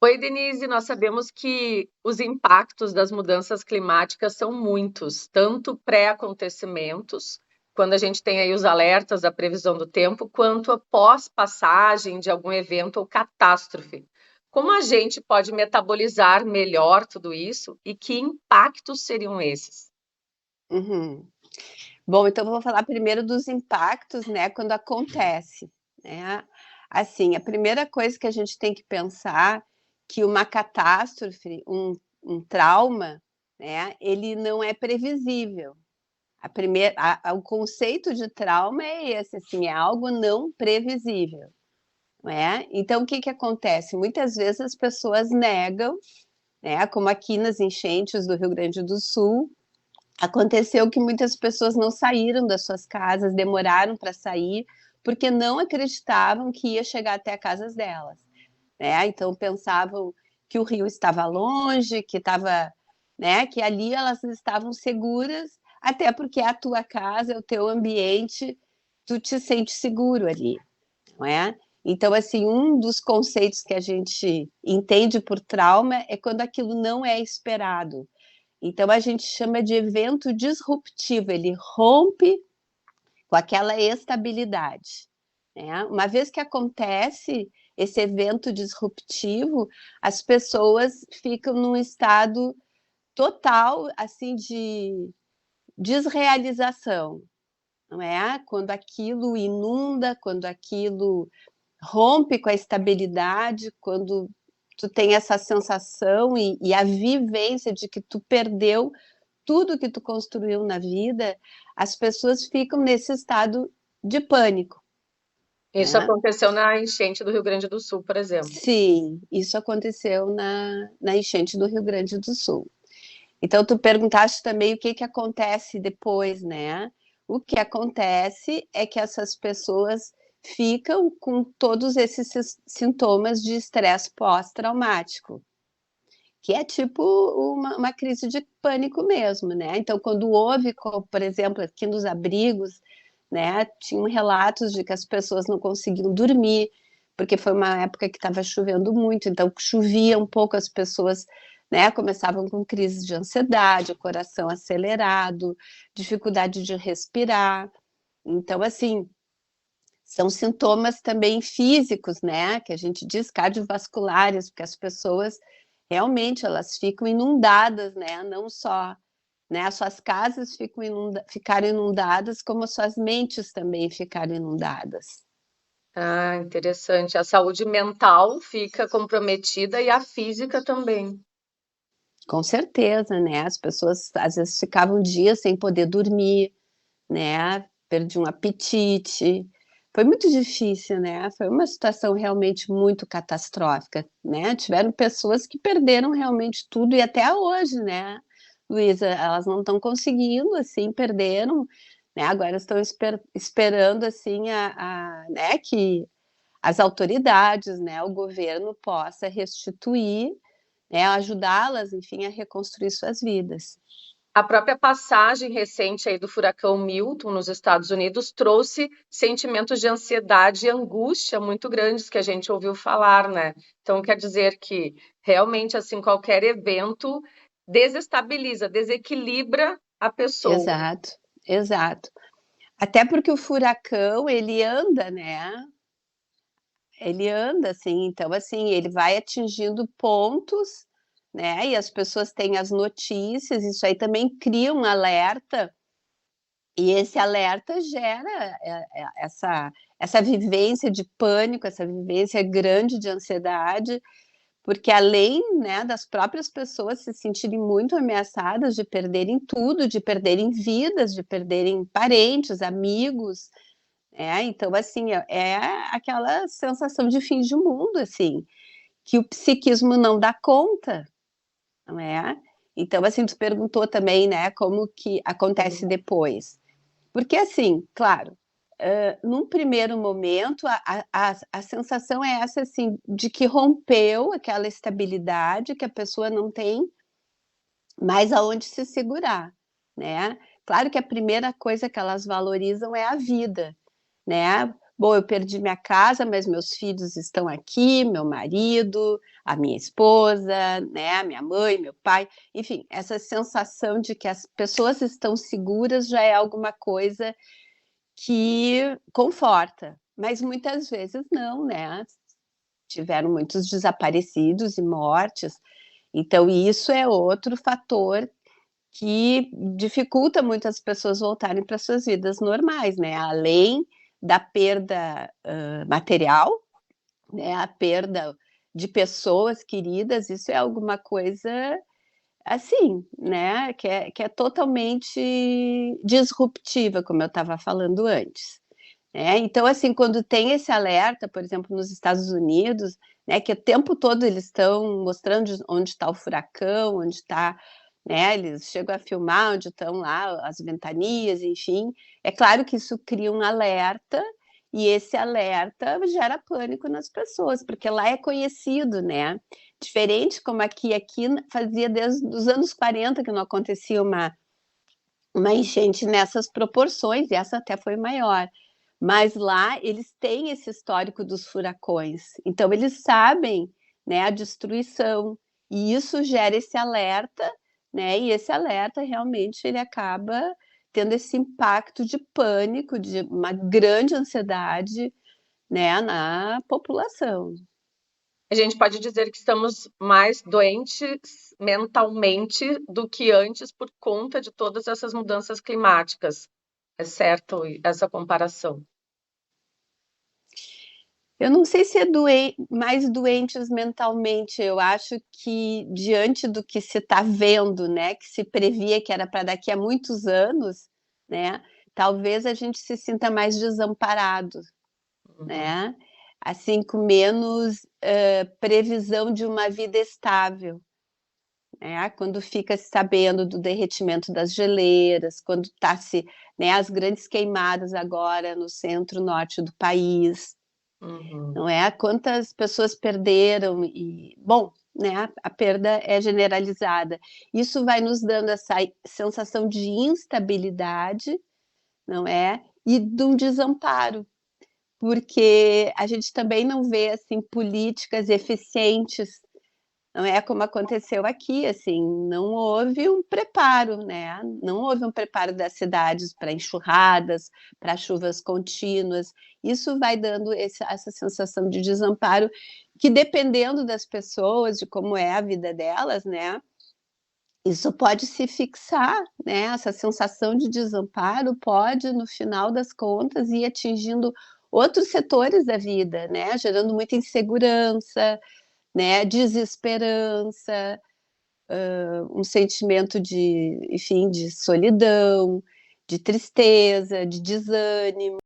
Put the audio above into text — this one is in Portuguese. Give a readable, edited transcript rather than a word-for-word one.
Oi, Denise, nós sabemos que os impactos das mudanças climáticas são muitos, tanto pré-acontecimentos, quando a gente tem aí os alertas da previsão do tempo, quanto após passagem de algum evento ou catástrofe. Como a gente pode metabolizar melhor tudo isso e que impactos seriam esses? Uhum. Bom, então vou falar primeiro dos impactos, né, quando acontece, né? Assim, a primeira coisa que a gente tem que pensar que uma catástrofe, um trauma, né, ele não é previsível. O conceito de trauma é esse, assim, é algo não previsível, não é? Então, o que que acontece? Muitas vezes as pessoas negam, né, como aqui nas enchentes do Rio Grande do Sul, aconteceu que muitas pessoas não saíram das suas casas, demoraram para sair, porque não acreditavam que ia chegar até as casas delas, né? Então pensavam que o rio estava longe, que estava, né, que ali elas estavam seguras, até porque é a tua casa, é o teu ambiente, tu te sente seguro ali, não é? Então, assim, um dos conceitos que a gente entende por trauma é quando aquilo não é esperado. Então, a gente chama de evento disruptivo, ele rompe com aquela estabilidade, né? Uma vez que acontece esse evento disruptivo, as pessoas ficam num estado total, assim, de desrealização, não é? Quando aquilo inunda, quando aquilo rompe com a estabilidade, quando tu tem essa sensação e a vivência de que tu perdeu tudo que tu construiu na vida, as pessoas ficam nesse estado de pânico, Isso né? aconteceu na enchente do Rio Grande do Sul, por exemplo. Sim, isso aconteceu na enchente do Rio Grande do Sul. Então, tu perguntaste também o que que acontece depois, né? O que acontece é que essas pessoas ficam com todos esses sintomas de estresse pós-traumático, que é tipo uma crise de pânico mesmo, né? Então, quando houve, por exemplo, aqui nos abrigos, né, tinham relatos de que as pessoas não conseguiam dormir, porque foi uma época que estava chovendo muito, então chovia um pouco, as pessoas, né, começavam com crises de ansiedade, o coração acelerado, dificuldade de respirar. Então, assim, são sintomas também físicos, né, que a gente diz cardiovasculares, porque as pessoas realmente elas ficam inundadas, né, não só, né, as suas casas ficaram inundadas, como as suas mentes também ficaram inundadas. Ah, interessante. A saúde mental fica comprometida e a física também. Com certeza, né, as pessoas às vezes ficavam dias sem poder dormir, né, perdiam um apetite. Foi muito difícil, né, foi uma situação realmente muito catastrófica, né, tiveram pessoas que perderam realmente tudo e até hoje, né, Luísa, elas não estão conseguindo, assim, perderam, né, agora estão esperando, assim, né, que as autoridades, né, o governo possa restituir, né, ajudá-las, enfim, a reconstruir suas vidas. A própria passagem recente aí do furacão Milton nos Estados Unidos trouxe sentimentos de ansiedade e angústia muito grandes que a gente ouviu falar, né? Então quer dizer que realmente assim qualquer evento desestabiliza, desequilibra a pessoa. Exato, exato. Até porque o furacão, ele anda, né, ele anda, assim, então, assim, ele vai atingindo pontos, né, e as pessoas têm as notícias, isso aí também cria um alerta, e esse alerta gera, essa vivência de pânico, essa vivência grande de ansiedade, porque além, né, das próprias pessoas se sentirem muito ameaçadas de perderem tudo, de perderem vidas, de perderem parentes, amigos, então, assim, é aquela sensação de fim de mundo, assim, que o psiquismo não dá conta, não é? Então, assim, tu perguntou também, né, como que acontece depois. Porque, assim, claro, num primeiro momento, a sensação é essa, assim, de que rompeu aquela estabilidade, que a pessoa não tem mais aonde se segurar, né? Claro que a primeira coisa que elas valorizam é a vida, né? bom, eu perdi minha casa, mas meus filhos estão aqui, meu marido, a minha esposa, né, a minha mãe, meu pai, enfim, essa sensação de que as pessoas estão seguras já é alguma coisa que conforta, mas muitas vezes não, né? Tiveram muitos desaparecidos e mortes, então isso é outro fator que dificulta muito as pessoas voltarem para suas vidas normais, né? Além da perda material, né? A perda de pessoas queridas, isso é alguma coisa assim, né? Que é totalmente disruptiva, como eu estava falando antes. Né? Então, assim, quando tem esse alerta, por exemplo, nos Estados Unidos, né, que o tempo todo eles estão mostrando onde está o furacão, onde está, né, eles chegam a filmar onde estão lá as ventanias, enfim. É claro que isso cria um alerta, e esse alerta gera pânico nas pessoas, porque lá é conhecido, né? Diferente como aqui fazia desde os anos 40 que não acontecia uma enchente nessas proporções, e essa até foi maior. Mas lá eles têm esse histórico dos furacões, então eles sabem, né, a destruição, e isso gera esse alerta, né, e esse alerta realmente ele acaba tendo esse impacto de pânico, de uma grande ansiedade, né, na população. A gente pode dizer que estamos mais doentes mentalmente do que antes por conta de todas essas mudanças climáticas. É certo essa comparação? Eu não sei se é mais doentes mentalmente, eu acho que diante do que se está vendo, né, que se previa que era para daqui a muitos anos, né, talvez a gente se sinta mais desamparado, Uhum. né, assim, com menos previsão de uma vida estável, né, quando fica se sabendo do derretimento das geleiras, quando está se, né, as grandes queimadas agora no centro-norte do país, Uhum. não é? Quantas pessoas perderam e, bom, né, a perda é generalizada. Isso vai nos dando essa sensação de instabilidade, não é? E de um desamparo, porque a gente também não vê assim políticas eficientes, não é como aconteceu aqui, assim, não houve um preparo, né? Não houve um preparo das cidades para enxurradas, para chuvas contínuas. Isso vai dando essa sensação de desamparo, que dependendo das pessoas, de como é a vida delas, né? Isso pode se fixar, né? Essa sensação de desamparo pode, no final das contas, ir atingindo outros setores da vida, né? Gerando muita insegurança, né, desesperança, um sentimento de, enfim, de solidão, de tristeza, de desânimo.